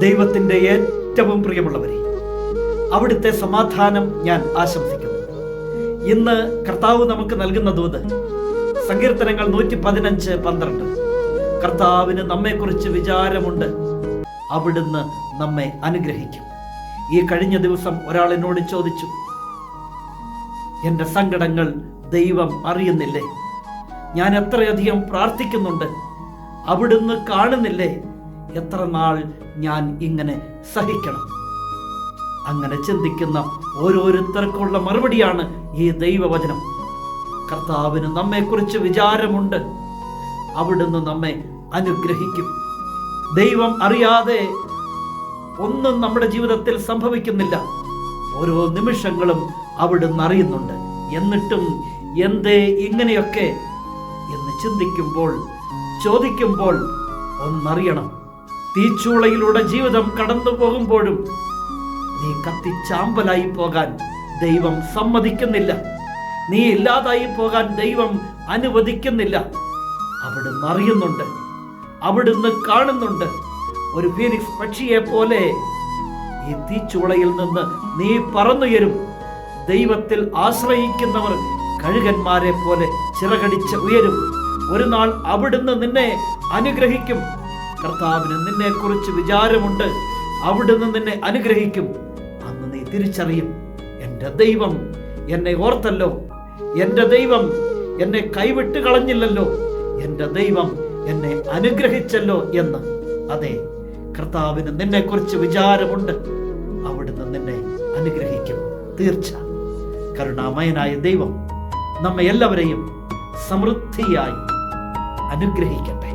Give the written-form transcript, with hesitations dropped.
ദൈവത്തിൻ്റെ ഏറ്റവും പ്രിയമുള്ളവരെ, അവിടുത്തെ സമാധാനം ഞാൻ ആശംസിക്കുന്നു. ഇന്ന് കർത്താവ് നമുക്ക് നൽകുന്ന ദൂത് സങ്കീർത്തനങ്ങൾ 115:12. കർത്താവിന് നമ്മെക്കുറിച്ച് വിചാരമുണ്ട്, അവിടുന്ന് നമ്മെ അനുഗ്രഹിക്കും. ഈ കഴിഞ്ഞ ദിവസം ഒരാൾ എന്നോട് ചോദിച്ചു, എൻ്റെ സങ്കടങ്ങൾ ദൈവം അറിയുന്നില്ലേ? ഞാൻ എത്രയധികം പ്രാർത്ഥിക്കുന്നുണ്ട്, അവിടുന്ന് കാണുന്നില്ലേ? എത്ര നാൾ ഞാൻ ഇങ്ങനെ സഹിക്കണം? അങ്ങനെ ചിന്തിക്കുന്ന ഓരോരുത്തർക്കുള്ള മറുപടിയാണ് ഈ ദൈവവചനം. കർത്താവിന് നമ്മെക്കുറിച്ച് വിചാരമുണ്ട്, അവിടുന്ന് നമ്മെ അനുഗ്രഹിക്കും. ദൈവം അറിയാതെ ഒന്നും നമ്മുടെ ജീവിതത്തിൽ സംഭവിക്കുന്നില്ല. ഓരോ നിമിഷങ്ങളും അവിടുന്ന് അറിയുന്നുണ്ട്. എന്നിട്ടും എന്തേ ഇങ്ങനെയൊക്കെ എന്ന് ചിന്തിക്കുമ്പോൾ, ചോദിക്കുമ്പോൾ ഒന്നറിയണം, തീച്ചൂളയിലൂടെ ജീവിതം കടന്നു പോകുമ്പോഴും നീ കത്തിച്ചാമ്പലായി പോകാൻ ദൈവം സമ്മതിക്കുന്നില്ല. നീ ഇല്ലാതായി പോകാൻ ദൈവം അനുവദിക്കുന്നില്ല. അവിടുന്ന് അറിയുന്നുണ്ട്, അവിടുന്ന് കാണുന്നുണ്ട്. ഒരു ഫീനിക്സ് പക്ഷിയെ പോലെ ഈ തീച്ചൂളയിൽ നിന്ന് നീ പറന്നുയരും. ദൈവത്തിൽ ആശ്രയിക്കുന്നവർ കഴുകന്മാരെ പോലെ ചിറകടിച്ച് ഉയരും. ഒരു നാൾ അവിടുന്ന് നിന്നെ അനുഗ്രഹിക്കും. കർത്താവിന് നിന്നെ കുറിച്ച് വിചാരമുണ്ട്, അവിടുന്ന് നിന്നെ അനുഗ്രഹിക്കും. അന്ന് നീ തിരിച്ചറിയും, എൻ്റെ ദൈവം എന്നെ ഓർത്തല്ലോ, എൻ്റെ ദൈവം എന്നെ കൈവിട്ട് കളഞ്ഞില്ലല്ലോ, എൻ്റെ ദൈവം എന്നെ അനുഗ്രഹിച്ചല്ലോ എന്ന്. അതെ, കർത്താവിന് നിന്നെ കുറിച്ച് വിചാരമുണ്ട്, അവിടുന്ന് നിന്നെ അനുഗ്രഹിക്കും. തീർച്ച. കരുണാമയനായ ദൈവം നമ്മെ എല്ലാവരെയും സമൃദ്ധിയായി അനുഗ്രഹിക്കട്ടെ.